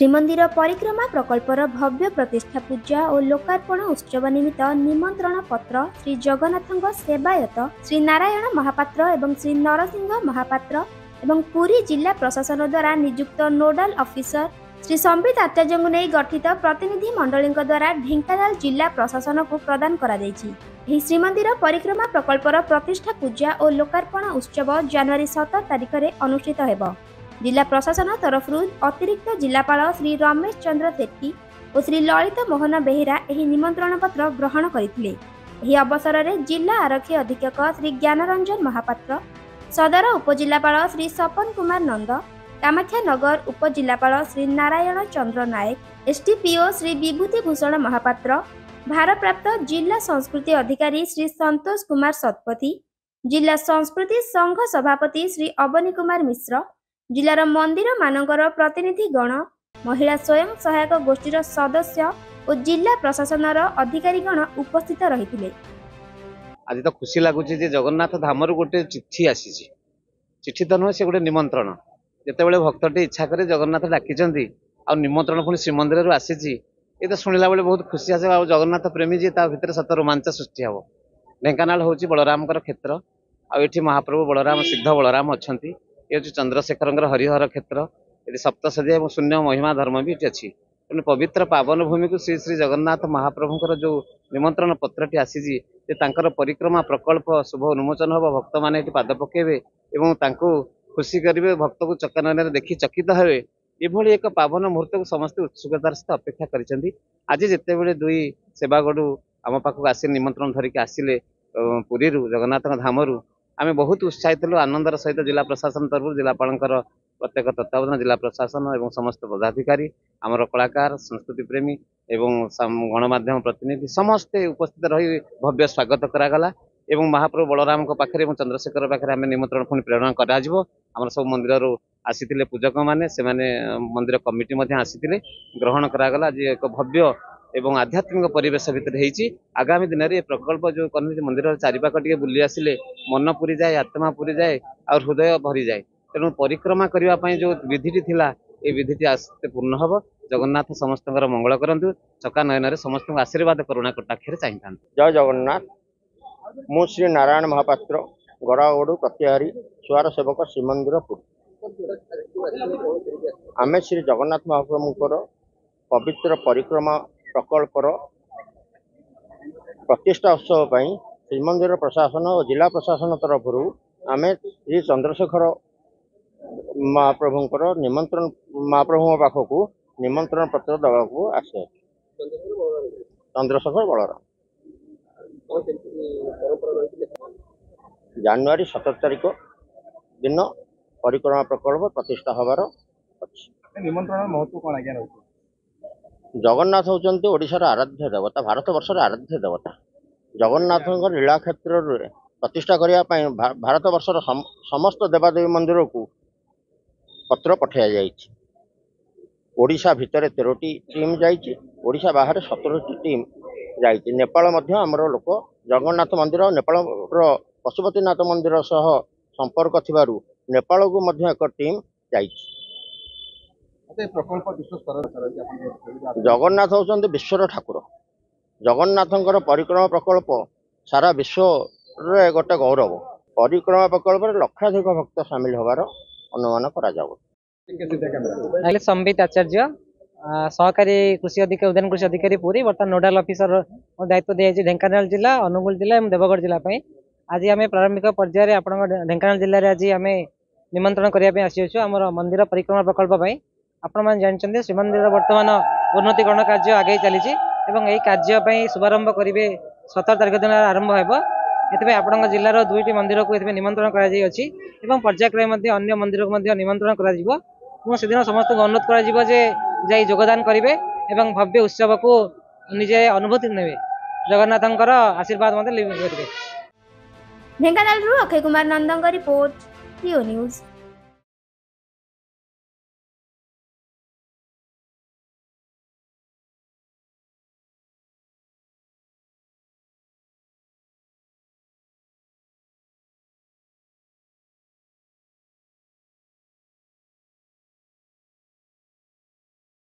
श्रीमंदिर परिक्रमा प्रकल्पर भव्य प्रतिष्ठा पूजा और लोकार्पण उत्सव निमित्त निमंत्रण पत्र श्री जगन्नाथ सेवायत श्री नारायण महापात्र एवं श्री नरसिंह महापात्र एवं पुरी जिला प्रशासन द्वारा नियुक्त नोडाल ऑफिसर श्री संबित आचार्य नहीं गठित प्रतिनिधि मंडली द्वारा ढेंकानाल जिला प्रशासन को प्रदान करा जायछि। श्रीमंदिर परिक्रमा प्रकल्पर प्रतिष्ठा पूजा और लोकार्पण उत्सव जनवरी 17 तारिख में अनुष्ठित होगा। जिला प्रशासन तरफ अतिरिक्त जिलापाल श्री रमेश चंद्र सेठी और श्री ललित मोहन बेहेरा एही निमंत्रण पत्र ग्रहण करथिले। एही अवसर में जिला आरक्षी अधीक्षक श्री ज्ञानरंजन महापात्र, सदर उपजिलापाल श्री सपन कुमार नंद, कामाख्यानगर उपजिलापाल श्री नारायण चंद्र नायक, एसडीपीओ श्री विभूति भूषण महापात्र, भारप्राप्त जिला संस्कृति अधिकारी श्री संतोष कुमार सतपथी, जिला संस्कृति संघ सभापति श्री अवनी कुमार मिश्र, जिलार मंदिर मानकर प्रतिनिधि गण, महिला स्वयं सहायक गोष्ठीर सदस्य और जिला प्रशासन अधिकारी गण उपस्थित रही। आज तो खुशी लगुच जगन्नाथ धामर गोटे चिठी आसी, चिठी तो नुहे से गोटे निमंत्रण। जिते भक्तटी इच्छा करे जगन्नाथ डाकी आ निमंत्रण पुणी श्रीमंदिर आसी, ये तो शुणिला बेले बहुत खुशी आसे। जगन्नाथ प्रेमी जी भितर सत रोमांच सृष्टि हे। ढेंकानाल हूँ बलराम क्षेत्र, आठी महाप्रभु बलराम सिद्ध बलराम अच्छा। ये हूँ चंद्रशेखर हरिहर क्षेत्र, ये सप्तशदी और शून्य महिमा धर्म भी अच्छी। तेणु पवित्र पावन भूमि को श्री श्री जगन्नाथ महाप्रभुंर जो निमंत्रण पत्रटी आसी, परिक्रमा प्रकल्प शुभ उन्मोचन हम, भक्त मैंने पाद पकेबे और खुशी करेंगे, भक्त को चक्कर देखी चकित हे। ये एक पावन मुहूर्त को समस्त उत्सुकतार सहित अपेक्षा कर। आज जिते दुई सेवागढ़ आम पाखक आसी निमंत्रण धरिक आसिले पुरी जगन्नाथ धामरू, आम बहुत उत्साहित हूँ। आनंदर सहित जिला प्रशासन तरफ जिलापाल प्रत्येक तत्वावधान जिला प्रशासन और समस्त पदाधिकारी, आमर कलाकार, संस्कृति प्रेमी एवं गणमाध्यम प्रतिनिधि समस्ते उपस्थित रही भव्य स्वागत करागला। एवं महाप्रभु बलराम पाखे और चंद्रशेखर पाखे आम निमंत्रण पुणी प्रेरण कर सब मंदिर आसी पूजक मैंने से मंदिर कमिटी आसी ग्रहण करागला। आज एक भव्य एवं आध्यात्मिक परिवेश भितर होती। आगामी दिन में प्रकल्प जो कर मंदिर चारिपाख टे बुली आसिले मन पूरी जाए, आत्मा पूरी जाए और हृदय भरी जाए। तेणु परिक्रमा करने जो विधि थी ये विधि आस्ते पूर्ण हम। जगन्नाथ समस्त मंगल करूँ, चका नयन समस्त आशीर्वाद करुणा कटाक्षर चाहिए। जय जगन्नाथ। मु श्री नारायण महापात्र, गरागड़ प्रत्याहारी सुआर सेवक श्रीमंदिर पुरी। आम श्री जगन्नाथ महाप्रभुंर पवित्र परिक्रमा प्रकल्पर प्रतिष्ठा उत्सव पर श्रीमंदिर प्रशासन और जिला प्रशासन तरफ आम श्री चंद्रशेखर महाप्रभुंर निमंत्रण महाप्रभु पाखक निमंत्रण पत्र देवाक आसे। चंद्रशेखर बलराम जनवरी 17 तारिख दिन परिक्रमा प्रकल्प प्रतिष्ठा हबार अच्छी। निमंत्रण महत्व कौन आज्ञा रही? जगन्नाथ होचंती ओडिशार आराध्य देवता, भारत वर्षर आराध्य देवता। जगन्नाथ लीला क्षेत्र प्रतिष्ठा करने भारत वर्षर समस्त देवादेवी मंदिर को पत्र पठाया जाइछि। ओडिशा भितर 13टी टीम जाइछि, ओडिशा बाहर 17टी टीम जाइछि। नेपाल मध्य आमर लोक जगन्नाथ मंदिर और नेपाल पशुपतिनाथ मंदिर सह संपर्क थिबारु नेपाल को मध्य एक टीम जाइछि। जगन्नाथ होचंती विश्वर ठाकुर। जगन्नाथंकर परिक्रमा प्रकल्प सारा विश्व रे गोटे गौरव। परिक्रमा प्रकल्प लक्षाधिक भक्त सामिल होबार अनुमान करा जाव। संबित आचार्य, सहकारी कृषि अधिकारी, उद्यान कृषि अधिकारी पुरी, बर्तमान नोडाल ऑफिसर दायित्व दिया ढेंकानाल जिला, अनुगुल जिला और देवगढ़ जिला। आज आम प्रारंभिक पर्यायर आप ढेंकानाल जिले में आज आम निमंत्रण करने आसी आमर मंदिर परिक्रमा प्रकल्प। आपण मैंने जानते श्रीमंदिर बर्तमान उन्नतीकरण कार्य आगे चली यही कार्य शुभारंभ करेंगे 17 तारिख दिन आरंभ हो। आपण जिलार 2टी मंदिर को निमंत्रण कर पर्यायक्रमे अन्य मंदिर को निमंत्रण कर समस्त अनुरोध कर योगदान करेंगे और भव्य उत्सव को निजे अनुभूति ने जगन्नाथ आशीर्वाद करेंगे। ढेंकानाल अक्षय कुमार नंदन रिपोर्ट, रियो न्यूज।